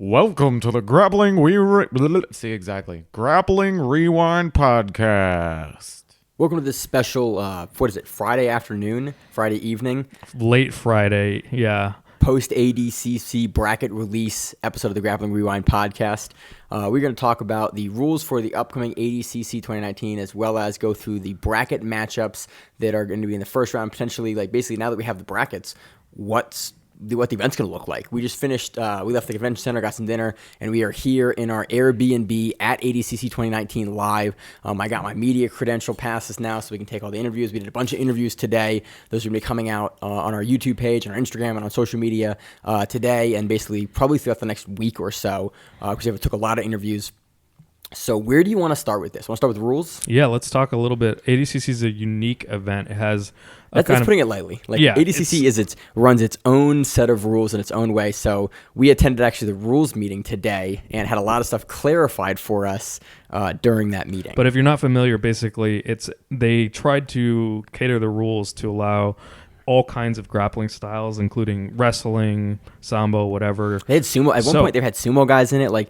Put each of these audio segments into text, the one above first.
Welcome to the Grappling Rewind Podcast. Welcome to this special, Friday afternoon, Friday evening? Late Friday, yeah. Post-ADCC bracket release episode of the Grappling Rewind Podcast. We're going to talk about the rules for the upcoming ADCC 2019, as well as go through the bracket matchups that are going to be in the first round, potentially, basically now that we have the brackets, what the event's going to look like. We just finished, we left the convention center, got some dinner, and we are here in our Air BNB at ADCC 2019 live. I got my media credential passes now so we can take all the interviews. We did a bunch of interviews today. Those are going to be coming out on our YouTube page, on our Instagram, and on social media today, and basically probably throughout the next week or so, because we took a lot of interviews. So where do you want to start with this? Want to start with the rules? Yeah, let's talk a little bit. ADCC is a unique event. It has that's putting it lightly. ADCC runs its own set of rules in its own way. So we attended actually the rules meeting today and had a lot of stuff clarified for us during that meeting. But if you're not familiar, basically they tried to cater the rules to allow all kinds of grappling styles, including wrestling, sambo, whatever. They had sumo at one point. They had sumo guys in it.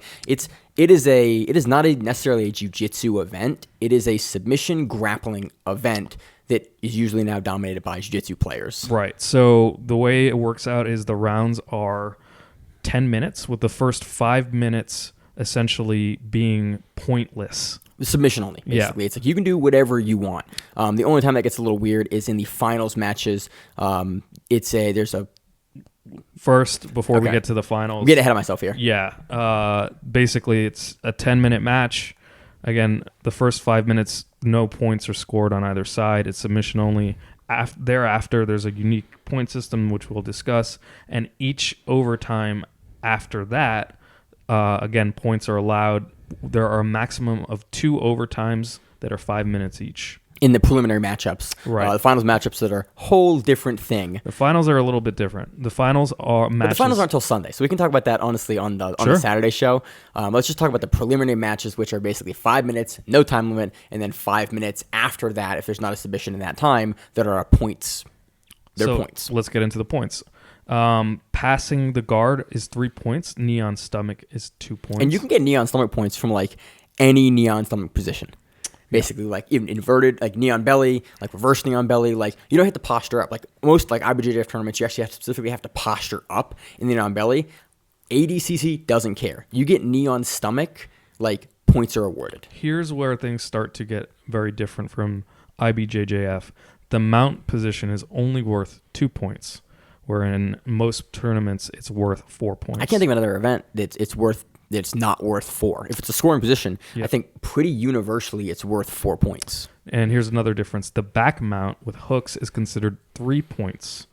It is not necessarily a jiu-jitsu event. It is a submission grappling event that is usually now dominated by jiu-jitsu players. Right. So the way it works out is the rounds are 10 minutes, with the first 5 minutes essentially being pointless. Submission only, basically. Yeah. It's like you can do whatever you want. The only time that gets a little weird is in the finals matches. First, before we get to the finals. I'm getting ahead of myself here. Yeah. Basically, it's a 10-minute match. Again, the first 5 minutes, no points are scored on either side. It's submission only. Thereafter, there's a unique point system, which we'll discuss. And each overtime after that, again, points are allowed. There are a maximum of 2 overtimes that are 5 minutes each. In the preliminary matchups. Right. The finals matchups that are a whole different thing. The finals are a little bit different. The finals are matches. But the finals aren't until Sunday, so we can talk about that honestly on the Saturday show. Let's just talk about the preliminary matches, which are basically 5 minutes, no time limit, and then 5 minutes after that, if there's not a submission in that time, that are points. Points. Let's get into the points. Passing the guard is 3 points. Knee on stomach is 2 points. And you can get knee on stomach points from any knee on stomach position. Basically, even inverted, knee on belly, reverse knee on belly. You don't have to posture up. Most IBJJF tournaments, you actually specifically have to posture up in the knee on belly. ADCC doesn't care. You get knee on stomach, points are awarded. Here's where things start to get very different from IBJJF. The mount position is only worth 2 points, where in most tournaments it's worth 4 points. I can't think of another event that's not worth 4. If it's a scoring position, I think pretty universally it's worth 4 points. And here's another difference. The back mount with hooks is considered 3 points.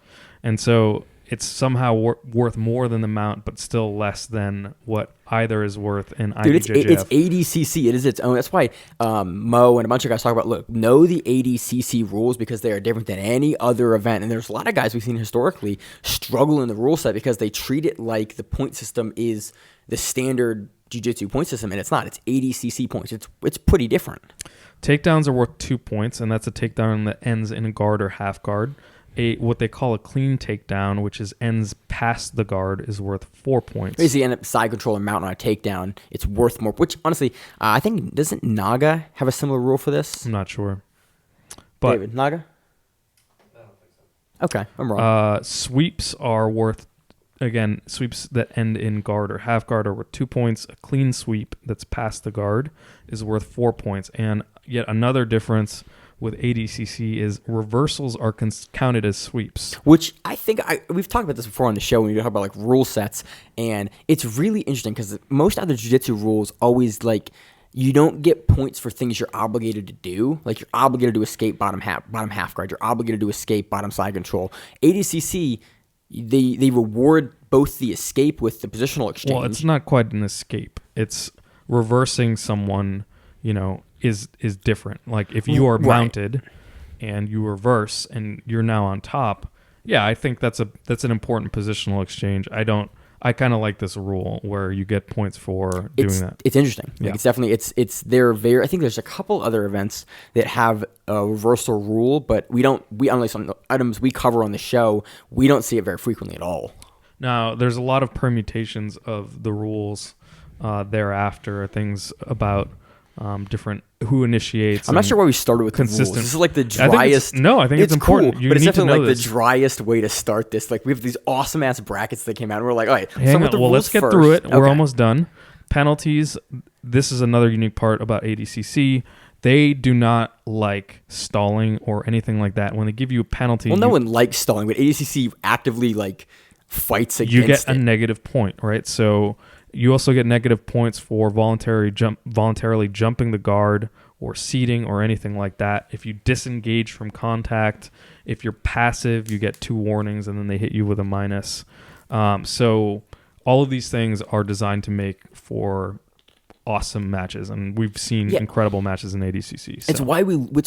And so it's somehow worth more than the mount, but still less than what either is worth in IBJJF. It's ADCC. It is its own. That's why Mo and a bunch of guys talk about, know the ADCC rules because they are different than any other event. And there's a lot of guys we've seen historically struggle in the rule set because they treat it like the point system is the standard jiu-jitsu point system, and it's not. It's ADCC points. It's pretty different. Takedowns are worth 2 points, and that's a takedown that ends in a guard or half guard. What they call a clean takedown, which ends past the guard, is worth 4 points. Basically, end up side control or mount on a takedown. It's worth more. Which honestly, I think doesn't Naga have a similar rule for this? I'm not sure. But David, Naga? I don't think so. Okay, I'm wrong. Sweeps are worth. Again, sweeps that end in guard or half guard are worth 2 points. A clean sweep that's past the guard is worth 4 points. And yet another difference with ADCC is reversals are counted as sweeps. Which I think we've talked about this before on the show when we talk about rule sets, and it's really interesting because most other jiu-jitsu rules always you don't get points for things you're obligated to do. You're obligated to escape bottom half guard. You're obligated to escape bottom side control. ADCC, they reward both the escape with the positional exchange. Well, it's not quite an escape. It's reversing someone, is different. If you are mounted and you reverse and you're now on top, I think that's an important positional exchange. I kind of like this rule where you get points for doing that. It's interesting. It's definitely I think there's a couple other events that have a reversal rule, but unless on the items we cover on the show, we don't see it very frequently at all. Now, there's a lot of permutations of the rules thereafter, things about different who initiates. I'm not sure why we started with consistent. the rules. This is like the driest. I think it's important. Cool, You but it's need to definitely know like this. the driest way to start this. Like we have these awesome ass brackets that came out, and we're like, all right, Hang on. Well, let's get through it. We're Okay. almost done. Penalties. This is another unique part about ADCC. They do not like stalling or anything like that. When they give you a penalty, Well, no one likes stalling, but ADCC actively like fights against you get a it. negative point, right? So you also get negative points for voluntarily jumping the guard or seating or anything like that. If you disengage from contact, if you're passive, you get 2 warnings and then they hit you with a minus. So all of these things are designed to make for awesome matches, and we've seen incredible matches in ADCC. So. It's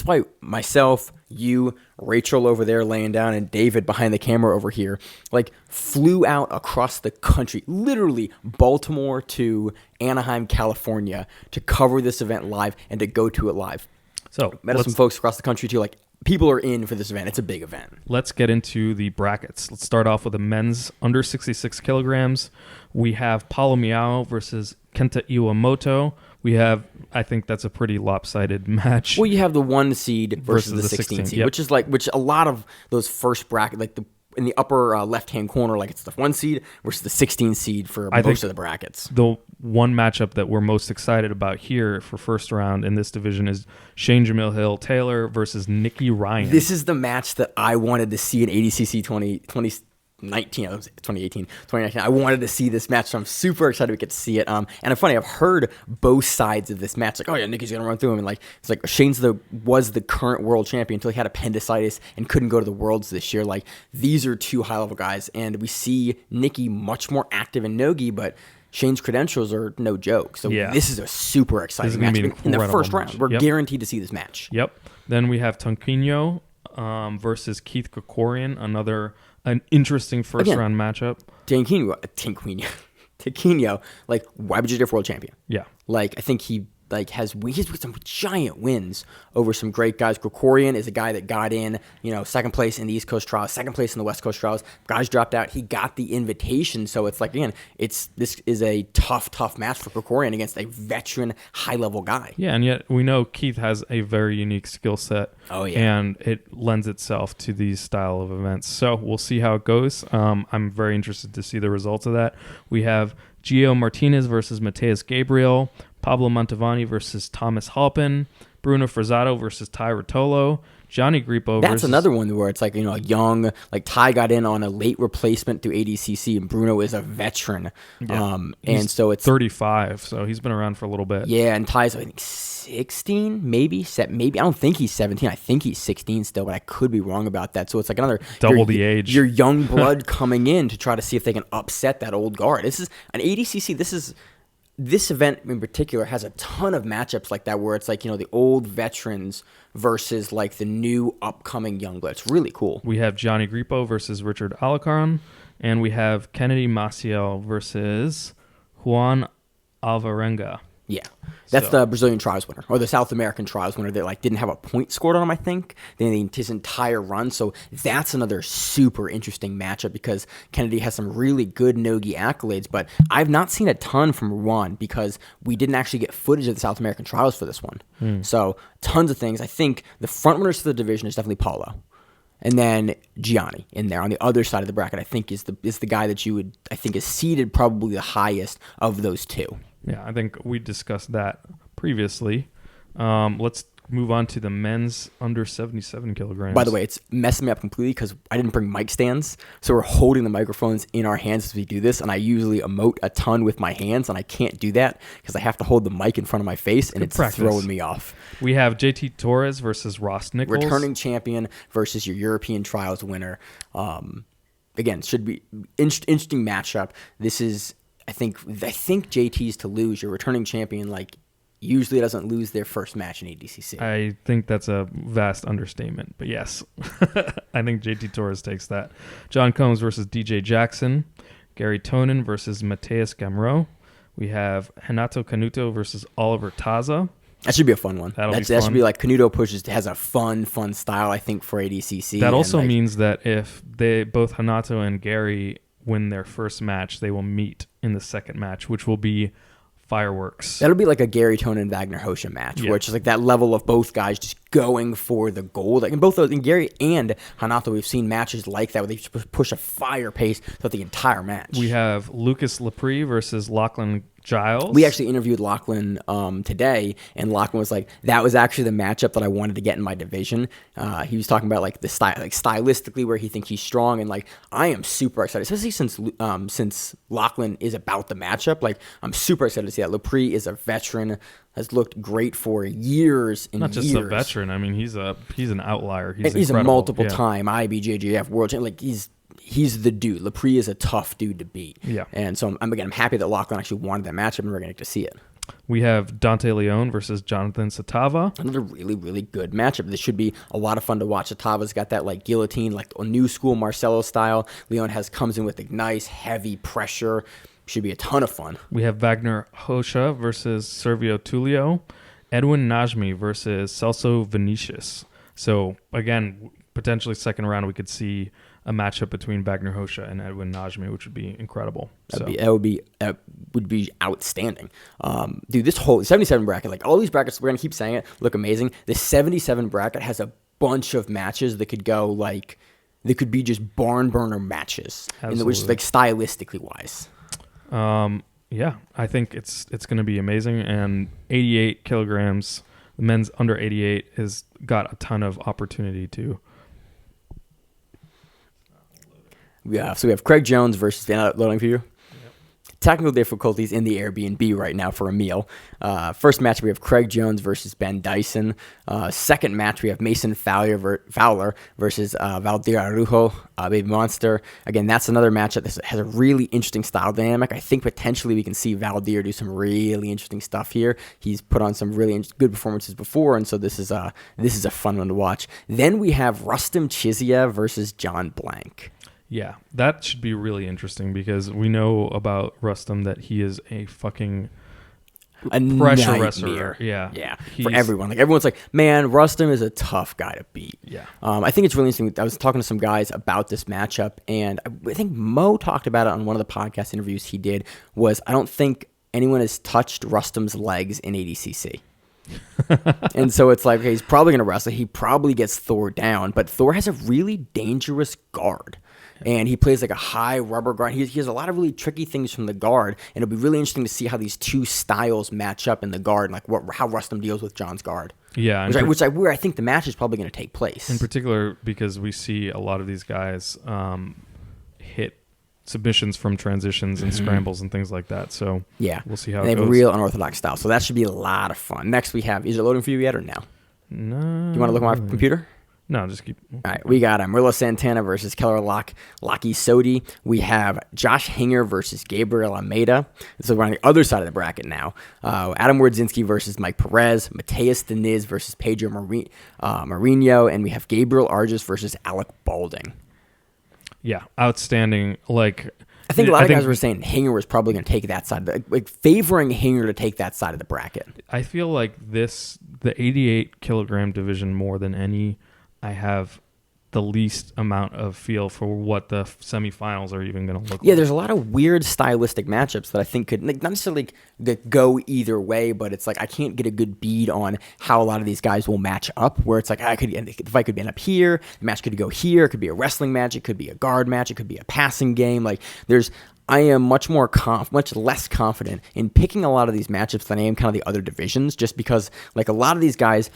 why myself, you, Rachel over there laying down, and David behind the camera over here, like flew out across the country, literally Baltimore to Anaheim, California, to cover this event live and to go to it live. So met some folks across the country too. Like people are in for this event. It's a big event. Let's get into the brackets. Let's start off with the men's under 66 kilograms. We have Paula Miao versus Kenta Iwamoto. I think that's a pretty lopsided match. Well, you have the 1 seed versus the 16 seed, yep. which a lot of those first bracket, like in the upper left-hand corner, like it's the 1 seed versus the 16 seed for most of the brackets. The one matchup that we're most excited about here for first round in this division is Shane Jamil Hill Taylor versus Nikki Ryan. This is the match that I wanted to see in ADCC 2019. I wanted to see this match, so I'm super excited we get to see it. And it's funny, I've heard both sides of this match. Like, oh yeah, Nikki's gonna run through him, and like it's like Shane's was the current world champion until he had appendicitis and couldn't go to the Worlds this year. Like these are 2 high level guys, and we see Nikki much more active in Nogi, but Shane's credentials are no joke. So this is a super exciting match in the first round. We're guaranteed to see this match. Yep. Then we have Tonkin Yo versus Keith Kerkorian, an interesting first round matchup. Tonkin Yo, like WBJJF world champion. Yeah. Like I think he has some giant wins over some great guys. Kerkorian is a guy that got in, second place in the East Coast trials, second place in the West Coast trials. Guys dropped out. He got the invitation. So it's like, again, this is a tough match for Kerkorian against a veteran high level guy. Yeah, and yet we know Keith has a very unique skill set. Oh yeah. And it lends itself to these style of events. So we'll see how it goes. I'm very interested to see the results of that. We have Gio Martinez versus Mateus Gabriel, Pablo Mantovani versus Thomas Halpin, Bruno Frazzato versus Ty Rotolo, Johnny Grippo versus... That's another one where it's like, a young... Like, Ty got in on a late replacement through ADCC, and Bruno is a veteran. Yeah. And so it's... 35, so he's been around for a little bit. Yeah, and Ty's, I think, 16, maybe. I don't think he's 17. I think he's 16 still, but I could be wrong about that. So it's like another... Double the age. Your young blood coming in to try to see if they can upset that old guard. This is... An ADCC, this event in particular has a ton of matchups like that where it's like, the old veterans versus like the new upcoming young blood. It's really cool. We have Johnny Grippo versus Richard Alacaran, and we have Kennedy Maciel versus Juan Alvarenga. Yeah, that's the Brazilian trials winner, or the South American trials winner that didn't have a point scored on him, I think, his entire run. So that's another super interesting matchup because Kennedy has some really good Nogi accolades, but I've not seen a ton from Juan because we didn't actually get footage of the South American trials for this one. So tons of things. I think the front runners for the division is definitely Paula. And then Gianni in there on the other side of the bracket, I think is the guy that is seeded probably the highest of those 2. Yeah, I think we discussed that previously. Let's move on to the men's under 77 kilograms. By the way, it's messing me up completely because I didn't bring mic stands. So we're holding the microphones in our hands as we do this. And I usually emote a ton with my hands. And I can't do that because I have to hold the mic in front of my face. And it's throwing me off. We have JT Torres versus Ross Nichols. Returning champion versus your European trials winner. Again, should be interesting matchup. This is... I think JT's to lose. Your returning champion usually doesn't lose their first match in ADCC. I think that's a vast understatement, but yes, I think JT Torres takes that. John Combs versus DJ Jackson, Gary Tonin versus Mateus Gamro. We have Renato Canuto versus Oliver Taza. That should be a fun one. That should be like Canuto has a fun style, I think, for ADCC. That also means that if both Renato and Gary win their first match, they will meet in the second match, which will be fireworks. That'll be like a Gary Tone and Vagner Xhosa match, where it's just like that level of both guys just going for the gold. Like in both those, in Gary and Hanato, we've seen matches like that where they push a fire pace throughout the entire match. We have Lucas Lepre versus Lachlan Giles. We actually interviewed Lachlan today, and Lachlan was like, that was actually the matchup that I wanted to get in my division. He was talking about like the style, like stylistically where he thinks he's strong, and like I am super excited, especially since Lachlan is about the matchup. Like I'm super excited to see that. Lepre is a veteran, has looked great for years and not just years. a veteran. I mean, he's an outlier. He's a multiple-time IBJJF world champion. Like he's the dude. Lepre is a tough dude to beat. Yeah. And so I'm happy that Lachlan actually wanted that matchup, and we're going to get to see it. We have Dante Lyon versus Jonathan Citavi. Another really, really good matchup. This should be a lot of fun to watch. Citavi's got that like guillotine, like a new school Marcelo style. Lyon comes in with a nice, heavy pressure. Should be a ton of fun. We have Vagner Xhosa versus Servio Tullio. Edwin Najmi versus Celso Vinicius. So, again, potentially second round, we could see a matchup between Vagner Xhosa and Edwin Najmi, which would be incredible. That would be outstanding. Dude, this whole 77 bracket, like all these brackets, we're going to keep saying it, look amazing. The 77 bracket has a bunch of matches that could go like, they could be just barn burner matches, which is like stylistically wise. Yeah, I think it's going to be amazing. And 88 kilograms, the men's under 88 has got a ton of opportunity to. Yeah, so we have Craig Jones versus loading for you. Technical difficulties in the Air BNB right now for Emil. First match, we have Craig Jones versus Ben Dyson. Second match, we have Mason Fowler versus Valdir Arujo, Baby Monster. Again, that's another match that has a really interesting style dynamic. I think potentially we can see Valdir do some really interesting stuff here. He's put on some really good performances before, and so this is a fun one to watch. Then we have Rustom Jizya versus John Blank. Yeah, that should be really interesting because we know about Rustom that he is a fucking pressure wrestler. Yeah. For everyone. Like everyone's like, man, Rustom is a tough guy to beat. Yeah. I think it's really interesting. I was talking to some guys about this matchup, and I think Mo talked about it on one of the podcast interviews he did. I don't think anyone has touched Rustom's legs in ADCC. And so it's like, okay, he's probably going to wrestle. He probably gets Thor down, but Thor has a really dangerous guard. And he plays like a high rubber guard. He has a lot of really tricky things from the guard, and it'll be really interesting to see how these two styles match up in the guard, and like how Rustom deals with John's guard. Yeah, where I think the match is probably going to take place. In particular, because we see a lot of these guys hit submissions from transitions and scrambles and things like that. So yeah, we'll see how they it have goes. a real unorthodox style. So that should be a lot of fun. Next we have, is it loading for you yet or no? No. Do you want to look at my computer? No, just keep. All right, we got Murlo Santana versus Keller Laki Sodi. We have Josh Hinger versus Gabriel Almeida. So we're on the other side of the bracket now. Adam Wardzinski versus Mike Perez. Mateus Diniz versus Pedro Marino. And we have Gabriel Arges versus Alec Balding. Yeah, outstanding. Like, I think a lot of guys were saying Hinger was probably going to take that side, like favoring Hinger to take that side of the bracket. I feel like the 88 kilogram division more than any, I have the least amount of feel for what the semifinals are even going to look like. Yeah, there's a lot of weird stylistic matchups that I think could, like, not necessarily that go either way, but it's like I can't get a good bead on how a lot of these guys will match up, where it's like the fight could end up here, the match could go here, it could be a wrestling match, it could be a guard match, it could be a passing game. Like, I am much less confident in picking a lot of these matchups than I am kind of the other divisions, just because, like, a lot of these guys,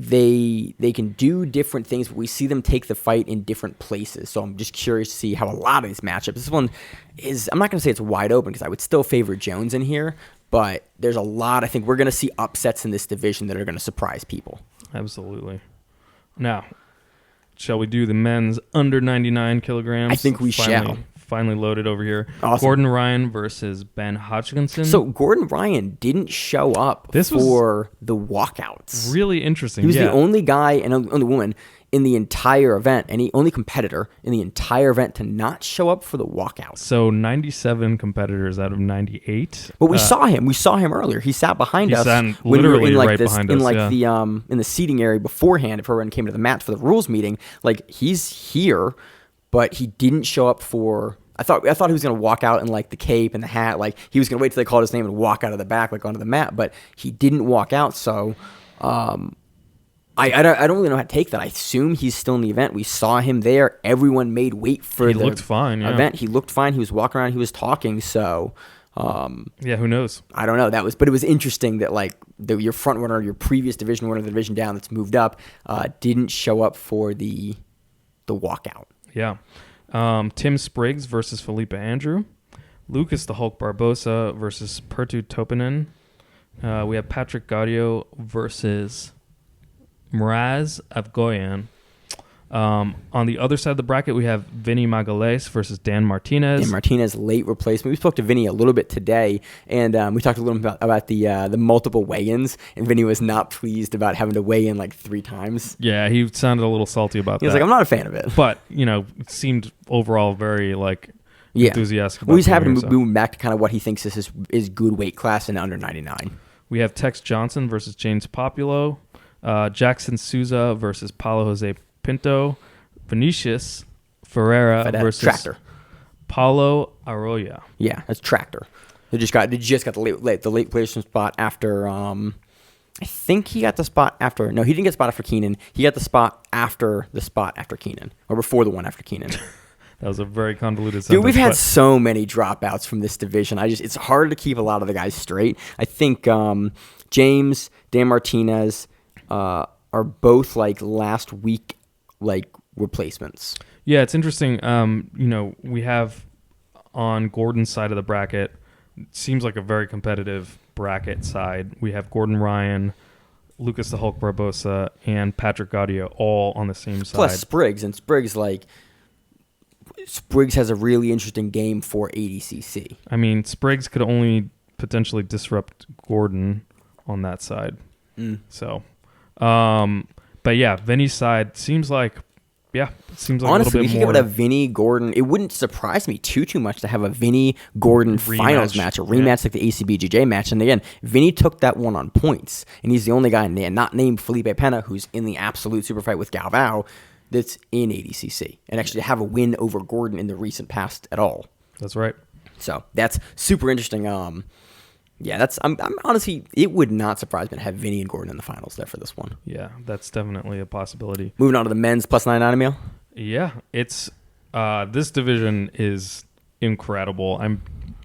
they can do different things, but we see them take the fight in different places. So I'm just curious to see how a lot of these matchups. This one is, I'm not going to say it's wide open because I would still favor Jones in here, but there's a lot. I think we're going to see upsets in this division that are going to surprise people. Absolutely. Now, shall we do the men's under 99 kilograms? I think we shall. Finally loaded over here. Awesome. Gordon Ryan versus Ben Hodgkinson. So Gordon Ryan didn't show up for the walkouts. Really interesting. He was the only guy and only woman in the entire event, and the only competitor in the entire event to not show up for the walkouts. So 97 competitors out of 98. But we saw him. We saw him earlier. He sat behind us. When we were in like this, behind in us, like yeah. in the seating area beforehand. If everyone came to the mat for the rules meeting, like he's here. but he didn't show up for. I thought he was going to walk out in like the cape and the hat, like he was going to wait till they called his name and walk out of the back, like onto the mat, but he didn't walk out. So I don't really know how to take that. I assume he's still in the event. We saw him there. Everyone made weight for the looked fine, yeah. event. He looked fine. He was walking around. He was talking. So yeah, who knows? I don't know. But it was interesting that like your front runner, your previous division runner, the division down that's moved up, didn't show up for the walkout. Yeah. Tim Spriggs versus Felipe Andrew. Lucas the Hulk Barbosa versus Pertu Topinen. We have Patrick Gaudio versus Mraz Avgoyan. On the other side of the bracket, we have Vinny Magalhaes versus Dan Martinez. Dan Martinez, late replacement. We spoke to Vinny a little bit today, and we talked a little bit about the multiple weigh-ins, and Vinny was not pleased about having to weigh in like 3 times. Yeah, he sounded a little salty about that. He was like, I'm not a fan of it. But, it seemed overall very, enthusiastic about Well, he's happy to so. move back to kind of what he thinks is good weight class in under 99. We have Tex Johnson versus James Populo. Jackson Souza versus Paulo Jose Pinto. Vinicius Ferreira versus Tractor. Paulo Arroyo. Yeah, that's Tractor. They just got the late placement spot after. I think he got the spot after. No, he didn't get the spot after Keenan. He got the spot after Keenan, or before the one after Keenan. That was a very convoluted sentence. Dude, we've had so many dropouts from this division. It's hard to keep a lot of the guys straight. I think James, Dan Martinez are both like last week replacements. Yeah, it's interesting. We have on Gordon's side of the bracket, it seems like a very competitive bracket side. We have Gordon Ryan, Lucas the Hulk Barbosa, and Patrick Gaudio all on the same side. Plus Spriggs, and Spriggs has a really interesting game for ADCC. I mean, Spriggs could only potentially disrupt Gordon on that side. So, but yeah, Vinny's side seems like Honestly, a little bit we could more. give it a Vinny Gordon. It wouldn't surprise me too much to have a Vinny Gordon finals match, a rematch like the ACBJJ match. And again, Vinny took that one on points, and he's the only guy not named Felipe Pena who's in the absolute super fight with Galvao that's in ADCC, and actually have a win over Gordon in the recent past at all. That's right. So that's super interesting. I'm honestly, it would not surprise me to have Vinny and Gordon in the finals there for this one. Yeah, that's definitely a possibility. Moving on to the men's plus 99, Emil. Yeah, it's this division is incredible.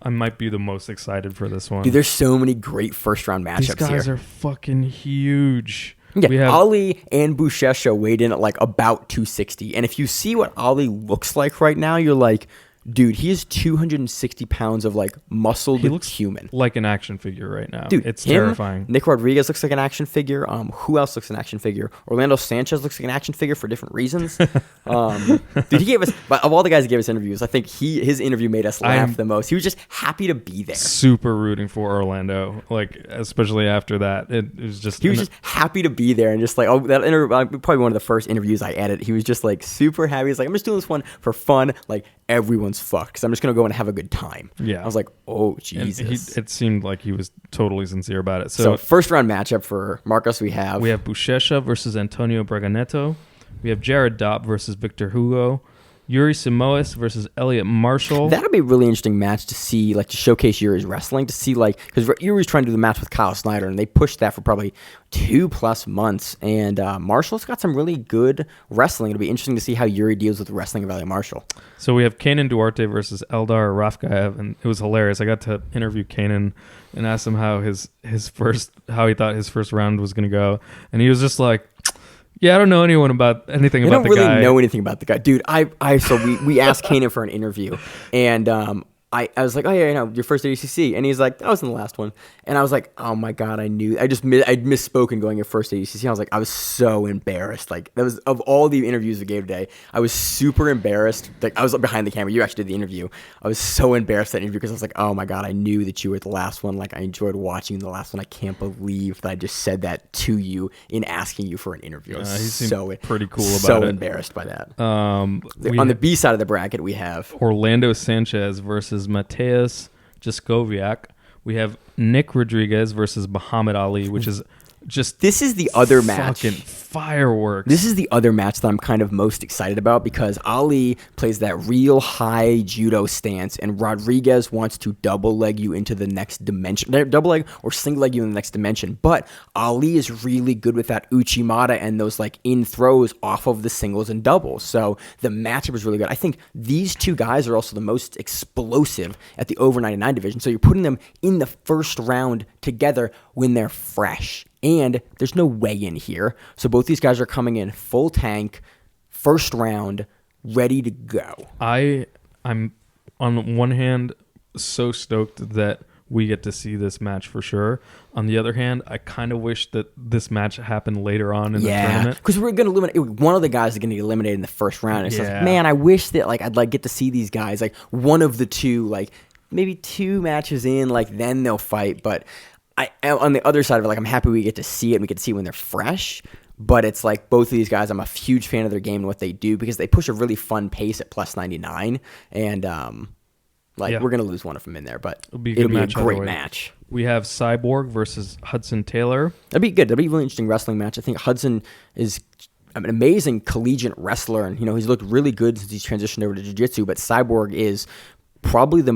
I might be the most excited for this one. Dude, there's so many great first round matchups here. These guys are fucking huge. Yeah, we have Ali and Buchecha weighed in at like about 260. And if you see what Ali looks like right now, you're like, dude, he is 260 pounds of like muscled human. Like an action figure right now. Dude, it's terrifying. Nick Rodriguez looks like an action figure. Who else looks like an action figure? Orlando Sanchez looks like an action figure for different reasons. Dude, he gave us, of all the guys that gave us interviews, I think his interview made us laugh the most. He was just happy to be there. Super rooting for Orlando, like especially after that. It was just he was just happy to be there, and just like that interview, probably one of the first interviews I edited. He was just like super happy. He's like, I'm just doing this one for fun. Like everyone's fucked because I'm just gonna go and have a good time. Yeah, I was like, oh Jesus. It seemed like he was totally sincere about it. So first round matchup for Marcos, we have Buchecha versus Antonio Braganeto. We have Jared Dopp versus Victor Hugo. Yuri Simoes versus Elliot Marshall. That'll be a really interesting match to see, like to showcase Yuri's wrestling, to see like, because Yuri's trying to do the match with Kyle Snyder, and they pushed that for probably 2+ months. And Marshall's got some really good wrestling. It'll be interesting to see how Yuri deals with the wrestling of Elliot Marshall. So we have Kanan Duarte versus Eldar Rafkaev, and it was hilarious. I got to interview Kanan and asked him how how he thought his first round was going to go, and he was just like, yeah, I don't know anything about the guy. I don't really know anything about the guy. Dude, so we asked Kanan for an interview, and I was like, oh yeah, your first ADCC, and he's like, that was in the last one, and I was like, oh my god, I'd misspoken going your first ADCC. I was like, I was so embarrassed. Like that was, of all the interviews we gave today, I was super embarrassed. Like I was behind the camera, you actually did the interview. I was so embarrassed that interview because I was like, oh my god, I knew that you were the last one. Like I enjoyed watching the last one. I can't believe that I just said that to you in asking you for an interview. I was he seemed pretty cool about it. So embarrassed by that. On the B side of the bracket, we have Orlando Sanchez versus Mateus Jaskowiak. We have Nick Rodriguez versus Muhammad Ali, which is This is the other match. Fucking fireworks. This is the other match that I'm kind of most excited about because Ali plays that real high judo stance and Rodriguez wants to double leg you into the next dimension. Double leg or single leg you in the next dimension. But Ali is really good with that Uchimata and those like in throws off of the singles and doubles. So the matchup is really good. I think these two guys are also the most explosive at the over 99 division. So you're putting them in the first round together when they're fresh. And there's no weigh-in here. So both these guys are coming in full tank, first round, ready to go. I'm on one hand so stoked that we get to see this match for sure. On the other hand, I kind of wish that this match happened later on in the tournament. Because we're going to eliminate one of the guys is going to get eliminated in the first round. It's like, man, I wish that like I'd like get to see these guys like one of the two, like maybe two matches in, like then they'll fight, but. On the other side of it, like I'm happy we get to see it and we get to see it when they're fresh. But it's like both of these guys, I'm a huge fan of their game and what they do because they push a really fun pace at plus 99. And we're going to lose one of them in there, but it'll be a great match. We have Cyborg versus Hudson Taylor. That'd be good. That'd be a really interesting wrestling match. I think Hudson is an amazing collegiate wrestler. And, he's looked really good since he's transitioned over to jiu-jitsu. But Cyborg is probably the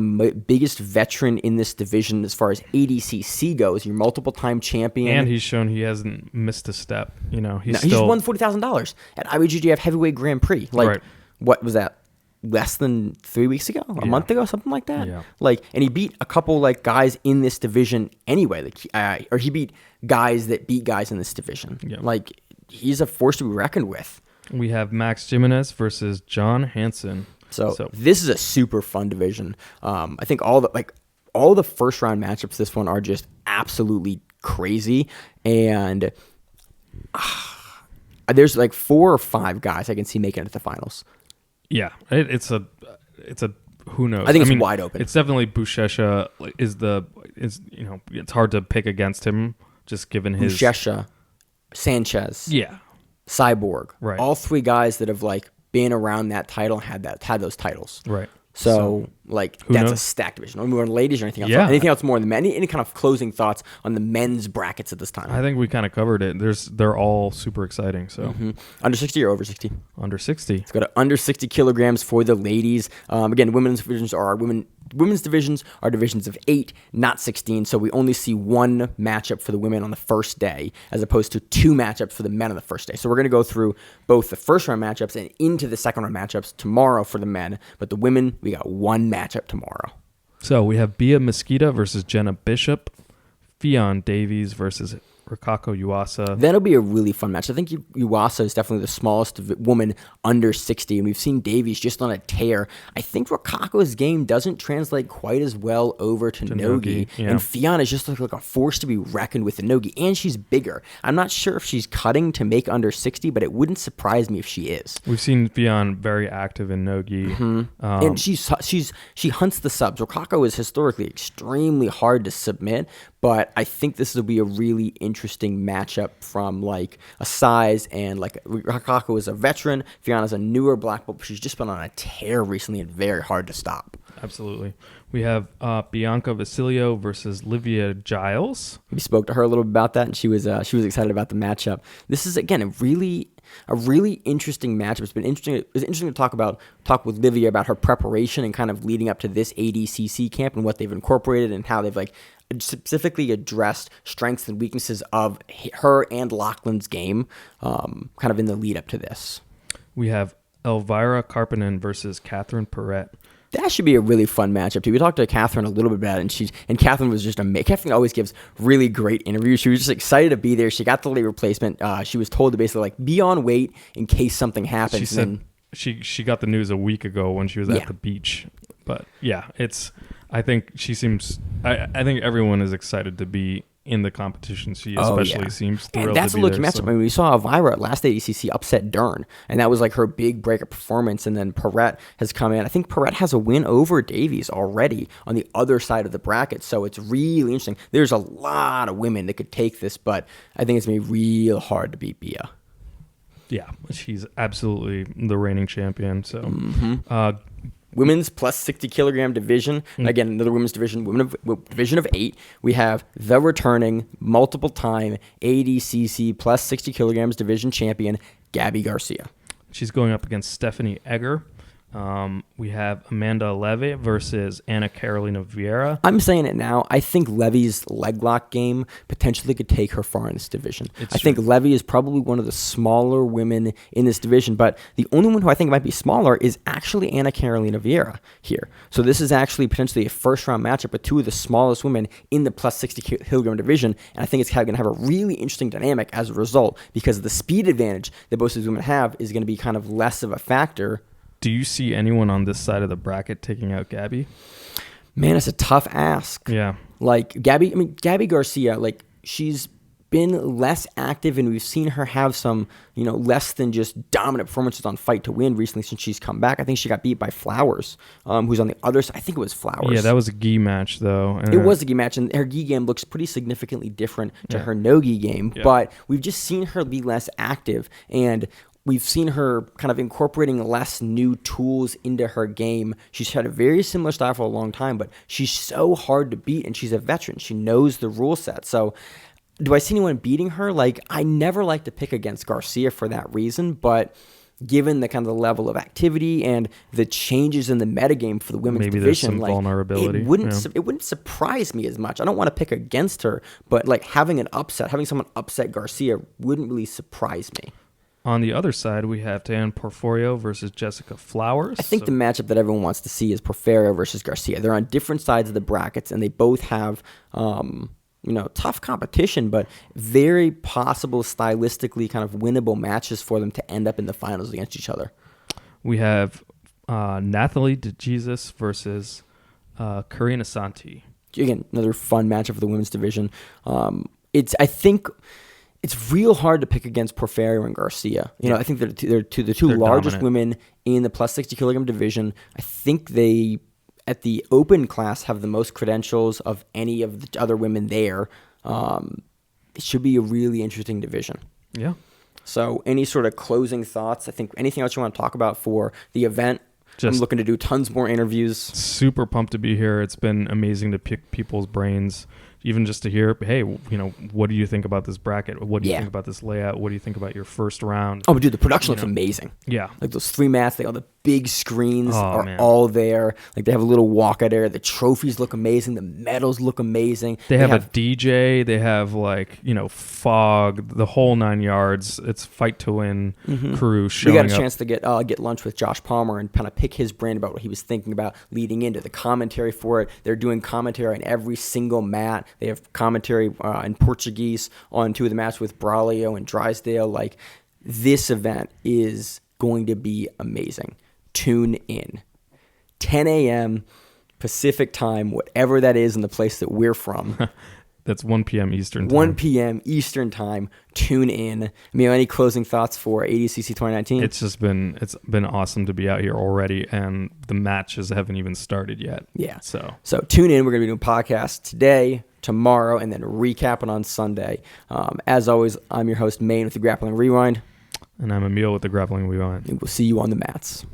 biggest veteran in this division as far as ADCC goes. You're multiple-time champion. And he's shown he hasn't missed a step. He's just won $40,000 at IWGF Heavyweight Grand Prix. What was that? Less than 3 weeks ago? A month ago? Something like that? Yeah. And he beat a couple, guys in this division anyway. Or he beat guys that beat guys in this division. Yeah. He's a force to be reckoned with. We have Max Jimenez versus John Hansen. So this is a super fun division. I think all the first round matchups this one are just absolutely crazy, and there's 4 or 5 guys I can see making it to the finals. Yeah, it's a who knows? I think it's wide open. It's definitely Buchecha it's hard to pick against him just given his Buchecha, Sanchez, Cyborg, right? All 3 guys that have been around that title and had those titles. Right. So that's knows? a stacked division. Are we on ladies or anything else? Yeah. Anything else more than men? Any kind of closing thoughts on the men's brackets at this time? I think we kind of covered it. They're all super exciting. So Under 60 or over 60? Under 60. Let's go to under 60 kilograms for the ladies. Again, women's divisions are divisions of 8, not 16. So we only see 1 matchup for the women on the first day, as opposed to 2 matchups for the men on the first day. So we're going to go through both the first round matchups and into the second round matchups tomorrow for the men. But the women, we got 1 matchup tomorrow. So we have Bia Mesquita versus Jenna Bishop, Fionn Davies versus Rikako Yuasa. That'll be a really fun match. I think Yuasa is definitely the smallest woman under 60, and we've seen Davies just on a tear. I think Rikako's game doesn't translate quite as well over to Nogi, and Fionn is just like a force to be reckoned with in Nogi, and she's bigger. I'm not sure if she's cutting to make under 60, but it wouldn't surprise me if she is. We've seen Fionn very active in Nogi. And she hunts the subs. Rikako is historically extremely hard to submit, but I think this will be a really interesting matchup from a size, and Rikako is a veteran, Fionn is a newer black belt, but she's just been on a tear recently and very hard to stop. Absolutely. We have Bianca Vassiliou versus Livia Giles. We spoke to her a little bit about that, and she was excited about the matchup. This is again a really interesting matchup. It's been interesting. It was interesting to talk with Livia about her preparation and kind of leading up to this ADCC camp and what they've incorporated and how they've specifically addressed strengths and weaknesses of her and Lachlan's game, kind of in the lead up to this. We have Elvira Karppinen versus Catherine Perret. That should be a really fun matchup too. We talked to Catherine a little bit about it, and Catherine was just amazing. Catherine always gives really great interviews. She was just excited to be there. She got the late replacement. She was told to basically be on weight in case something happens. She said she got the news a week ago when she was at the beach. But I think she seems. I think everyone is excited to be in the competition. She especially seems thrilled to be there. That's a lucky matchup. I mean, we saw Elvira at last ADCC upset Dern, and that was her big breakup performance. And then Perret has come in. I think Perret has a win over Davies already on the other side of the bracket, so it's really interesting. There's a lot of women that could take this, but I think it's going to be real hard to beat Bia. Yeah, she's absolutely the reigning champion. So women's plus 60 kilogram division. Again, another women's division, division of 8. We have the returning multiple time ADCC plus 60 kilograms division champion, Gabby Garcia. She's going up against Stephanie Egger. We have Amanda Levy versus Karolina Vieira. I'm saying it now. I think Levy's leg lock game potentially could take her far in this division. I think Levy is probably one of the smaller women in this division, but the only one who I think might be smaller is actually Karolina Vieira here. So this is actually potentially a first-round matchup with two of the smallest women in the plus 60 kilogram division, and I think it's going to have a really interesting dynamic as a result because the speed advantage that both of these women have is going to be kind of less of a factor. Do you see anyone on this side of the bracket taking out Gabby? Man, it's a tough ask. Yeah. Like Gabby Garcia, like she's been less active and we've seen her have some, less than just dominant performances on Fight to Win recently since she's come back. I think she got beat by Flowers, who's on the other side. I think it was Flowers. Yeah, that was a gi match though. It was a gi match, and her gi game looks pretty significantly different to her no gi game, but we've just seen her be less active, and we've seen her kind of incorporating less new tools into her game. She's had a very similar style for a long time, but she's so hard to beat, and she's a veteran. She knows the rule set. So do I see anyone beating her? Like, I never like to pick against Garcia for that reason, but given the kind of the level of activity and the changes in the metagame for the women's maybe division, there's some vulnerability. It wouldn't surprise me as much. I don't want to pick against her, but like having someone upset Garcia wouldn't really surprise me. On the other side, we have Tan Porforio versus Jessica Flowers. I think the matchup that everyone wants to see is Porforio versus Garcia. They're on different sides of the brackets, and they both have, tough competition, but very possible stylistically kind of winnable matches for them to end up in the finals against each other. We have Nathalie DeJesus versus Karina Santi. Again, another fun matchup for the women's division. I think it's real hard to pick against Porforio and Garcia. I think they're the two largest women in the plus 60 kilogram division. I think they, at the open class, have the most credentials of any of the other women there. It should be a really interesting division. Yeah. So any sort of closing thoughts? I think anything else you want to talk about for the event? I'm looking to do tons more interviews. Super pumped to be here. It's been amazing to pick people's brains. Even just to hear, hey, what do you think about this bracket? What do you think about this layout? What do you think about your first round? Oh, dude, the production looks amazing. Yeah. Like those 3 mats, all the big screens are all there. Like they have a little walkout area. The trophies look amazing. The medals look amazing. They have a DJ. They have fog, the whole 9 yards. It's Fight to Win crew showing up. We got a chance to get lunch with Josh Palmer and kind of pick his brain about what he was thinking about leading into the commentary for it. They're doing commentary on every single mat. They have commentary in Portuguese on 2 of the mats with Braulio and Drysdale. Like, this event is going to be amazing. Tune in. 10 a.m. Pacific time, whatever that is in the place that we're from. That's 1 p.m. Eastern time. 1 p.m. Eastern time. Tune in. Emil, any closing thoughts for ADCC 2019? It's been awesome to be out here already, and the matches haven't even started yet. Yeah. So tune in. We're going to be doing podcasts today, tomorrow, and then recapping on Sunday. As always, I'm your host, Maine, with the Grappling Rewind. And I'm Emil with the Grappling Rewind. And we'll see you on the mats.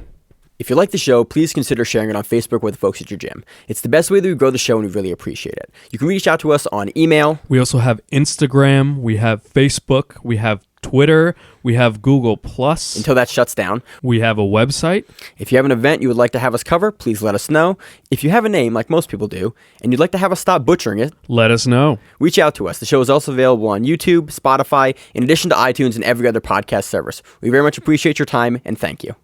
If you like the show, please consider sharing it on Facebook with the folks at your gym. It's the best way that we grow the show, and we really appreciate it. You can reach out to us on email. We also have Instagram. We have Facebook. We have Twitter. We have Google+. Until that shuts down. We have a website. If you have an event you would like to have us cover, please let us know. If you have a name, like most people do, and you'd like to have us stop butchering it, let us know. Reach out to us. The show is also available on YouTube, Spotify, in addition to iTunes and every other podcast service. We very much appreciate your time, and thank you.